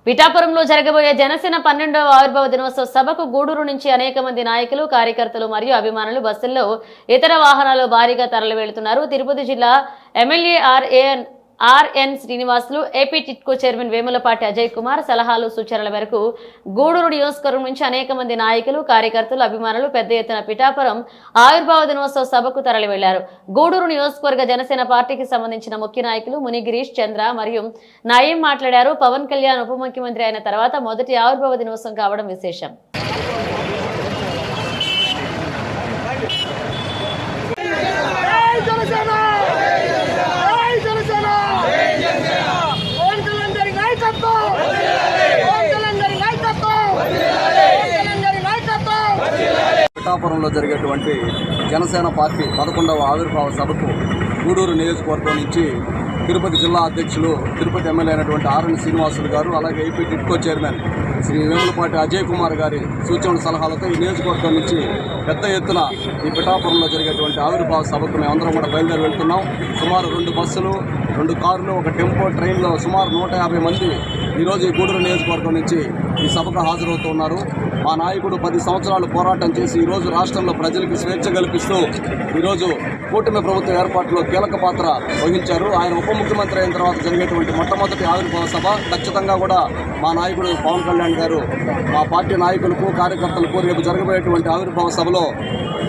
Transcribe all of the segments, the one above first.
పిఠాపురంలో జరగబోయే జనసేన 12వ ఆవిర్భావ దినోత్సవ సభకు గూడూరు నుంచి అనేక మంది నాయకులు, కార్యకర్తలు మరియు అభిమానులు బస్సుల్లో, ఇతర వాహనాల్లో భారీగా తరలి వెళ్తున్నారు. తిరుపతి జిల్లా MLA RN Srinivasulu, AP TIDCO chairman Vemulapati Ajay Kumar సలహాలు, సూచనల మేరకు గూడూరు నియోజకవర్గం నుంచి అనేక మంది నాయకులు, కార్యకర్తలు, అభిమానులు పెద్ద ఎత్తున పిఠాపురం ఆవిర్భావ దినోత్సవ సభకు తరలి వెళ్లారు. గూడూరు నియోజకవర్గ జనసేన పార్టీకి సంబంధించిన ముఖ్య నాయకులు మునిగిరీష్, చంద్ర మరియు నయీం మాట్లాడారు. పవన్ కళ్యాణ్ ఉప ముఖ్యమంత్రి అయిన తర్వాత మొదటి ఆవిర్భావ దినోత్సవం కావడం విశేషం. పిఠాపురంలో జరిగేటువంటి జనసేన పార్టీ 11వ ఆవిర్భావ సభకు గూడూరు నియోజకవర్గం నుంచి తిరుపతి జిల్లా అధ్యక్షులు, తిరుపతి ఎమ్మెల్యే అయినటువంటి ఆర్ఎన్ శ్రీనివాసులు గారు, అలాగే ఏపీ టిట్కో చైర్మన్ శ్రీ వేములపాటి అజయ్ కుమార్ గారి సూచనల సలహాలతో ఈ నియోజకవర్గం నుంచి పెద్ద ఎత్తున ఈ పిఠాపురంలో జరిగేటువంటి ఆవిర్భావ సభకు మేమందరం కూడా బయలుదేరి వెళ్తున్నాం. సుమారు 2 బస్సులు, 2 కార్లు, ఒక టెంపో ట్రైన్లో సుమారు 150 మంది ఈరోజు ఈ గూడూరు నియోజకవర్గం నుంచి ఈ సభకు హాజరవుతున్నారు. మా నాయకుడు 10 సంవత్సరాలు పోరాటం చేసి ఈరోజు రాష్ట్రంలో ప్రజలకు స్వేచ్ఛ కల్పిస్తూ ఈరోజు కూటమి ప్రభుత్వ ఏర్పాటులో కీలక పాత్ర వహించారు. ఆయన ఉప ముఖ్యమంత్రి అయిన తర్వాత జరిగేటువంటి మొట్టమొదటి ఆవిర్భావ సభ ఖచ్చితంగా కూడా మా నాయకుడు పవన్ కళ్యాణ్ గారు మా పార్టీ నాయకులకు, కార్యకర్తలకు రేపు జరగబోయేటువంటి ఆవిర్భావ సభలో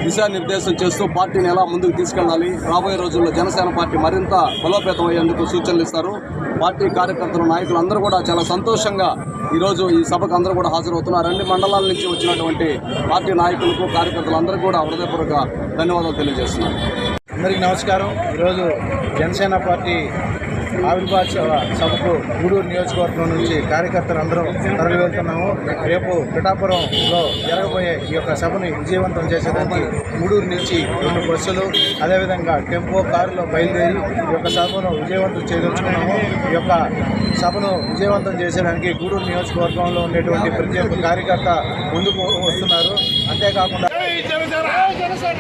దిశానిర్దేశం చేస్తూ పార్టీని ఎలా ముందుకు తీసుకెళ్లాలి, రాబోయే రోజుల్లో జనసేన పార్టీ మరింత బలోపేతం అయ్యేందుకు సూచనలు ఇస్తారు. పార్టీ కార్యకర్తలు, నాయకులు అందరూ కూడా చాలా సంతోషంగా ఈరోజు ఈ సభకు అందరూ కూడా హాజరవుతున్నారు. అన్ని మండలాల నుంచి వచ్చినటువంటి పార్టీ నాయకులకు, కార్యకర్తలందరూ కూడా హృదయపూర్వక ధన్యవాదాలు తెలియజేస్తున్నారు. అందరికీ నమస్కారం. ఈరోజు జనసేన పార్టీ ఆవిర్భావ సభకు గూడూరు నియోజకవర్గం నుంచి కార్యకర్తలు అందరం తరలి వెళ్తున్నాము. రేపు పిఠాపురంలో జరగబోయే ఈ యొక్క సభను విజయవంతం చేసేదానికి గూడూరు నుంచి 2 బస్సులు, అదేవిధంగా టెంపో కారులో బయలుదేరి ఈ యొక్క సభను విజయవంతం చేయదలుచుకున్నాము. ఈ యొక్క సభను విజయవంతం చేసేదానికి గూడూరు నియోజకవర్గంలో ఉండేటువంటి ప్రతి ఒక్క కార్యకర్త ముందుకు వస్తున్నారు. అంతేకాకుండా జనసేన